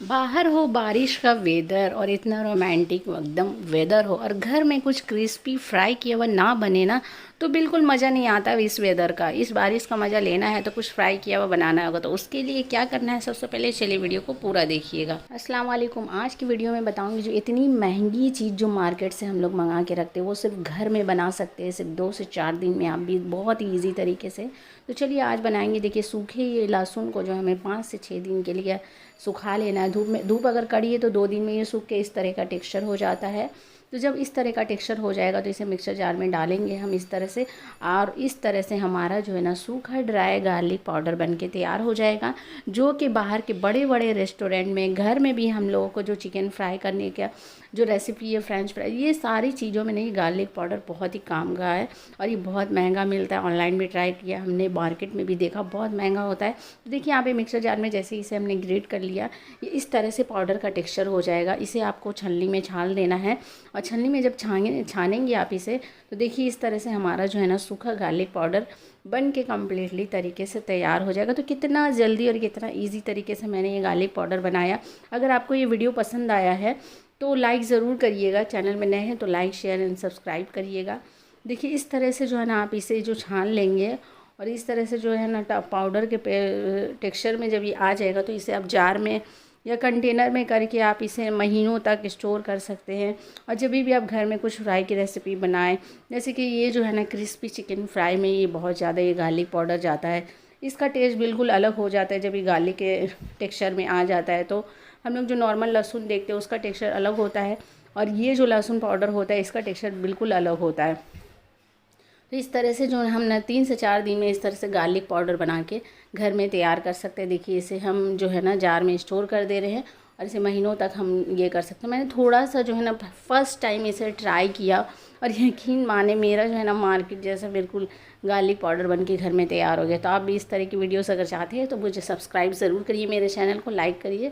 बाहर हो बारिश का वेदर और इतना रोमांटिक एकदम वेदर हो और घर में कुछ क्रिस्पी फ्राई किया हुआ ना बने ना, तो बिल्कुल मज़ा नहीं आता इस वेदर का। इस बारिश का मज़ा लेना है तो कुछ फ्राई किया हुआ बनाना होगा। तो उसके लिए क्या करना है, सबसे पहले चलिए वीडियो को पूरा देखिएगा। अस्सलाम वालेकुम। आज की वीडियो में बताऊंगी जो इतनी महंगी चीज़ जो मार्केट से हम लोग मंगा के रखते हैं वो सिर्फ घर में बना सकते हैं, सिर्फ 2 से 4 दिन में आप भी बहुत ही ईजी तरीके से। तो चलिए आज बनाएंगे। देखिए, सूखे ये लहसुन को जो हमें 5 से 6 दिन के लिए सुखा लेना है धूप में। धूप अगर कड़ी है तो 2 दिन में ये सूख के इस तरह का टेक्सचर हो जाता है। तो जब इस तरह का टेक्सचर हो जाएगा तो इसे मिक्सर जार में डालेंगे हम इस तरह से, और इस तरह से हमारा जो है ना सूखा ड्राई गार्लिक पाउडर बन के तैयार हो जाएगा, जो कि बाहर के बड़े बड़े रेस्टोरेंट में, घर में भी हम लोगों को जो चिकन फ्राई करने का जो रेसिपी है, फ्रेंच फ्राई, ये सारी चीज़ों में नहीं, गार्लिक पाउडर बहुत ही काम का है। और ये बहुत महंगा मिलता है। ऑनलाइन भी ट्राई किया हमने, मार्केट में भी देखा बहुत महंगा होता है। तो देखिए यहाँ पे मिक्सर जार में जैसे इसे हमने ग्रेट कर लिया, ये इस तरह से पाउडर का टेक्सचर हो जाएगा। इसे आपको छलनी में छान लेना है, और छलनी में जब छानेंगे आप इसे, तो देखिए इस तरह से हमारा जो है ना सूखा गार्लिक पाउडर बन के कम्प्लीटली तरीके से तैयार हो जाएगा। तो कितना जल्दी और कितना इजी तरीके से मैंने ये गार्लिक पाउडर बनाया। अगर आपको ये वीडियो पसंद आया है तो लाइक ज़रूर करिएगा, चैनल में नए हैं तो लाइक शेयर एंड सब्सक्राइब करिएगा। देखिए इस तरह से जो है ना आप इसे जो छान लेंगे, और इस तरह से जो है ना पाउडर के टेक्सचर में जब ये आ जाएगा तो इसे आप जार में या कंटेनर में करके आप इसे महीनों तक स्टोर कर सकते हैं। और जब भी आप घर में कुछ फ्राई की रेसिपी बनाएं, जैसे कि ये जो है ना क्रिस्पी चिकन फ्राई में ये बहुत ज़्यादा ये गार्लिक पाउडर जाता है, इसका टेस्ट बिल्कुल अलग हो जाता है। जब ये गार्लिक के टेक्सचर में आ जाता है तो हम लोग जो नॉर्मल लहसुन देखते हैं उसका टेक्सचर अलग होता है, और ये जो लहसुन पाउडर होता है इसका टेक्सचर बिल्कुल अलग होता है। तो इस तरह से जो हम ना 3 से 4 दिन में इस तरह से गार्लिक पाउडर बना के घर में तैयार कर सकते हैं। देखिए इसे हम जो है ना जार में स्टोर कर दे रहे हैं, और इसे महीनों तक हम ये कर सकते हैं। मैंने थोड़ा सा जो है ना फर्स्ट टाइम इसे ट्राई किया, और यकीन माने मेरा जो है ना मार्केट जैसा बिल्कुल गार्लिक पाउडर बन के घर में तैयार हो गया। तो आप भी इस तरह की वीडियोस अगर चाहते हैं तो मुझे सब्सक्राइब ज़रूर करिए, मेरे चैनल को लाइक करिए।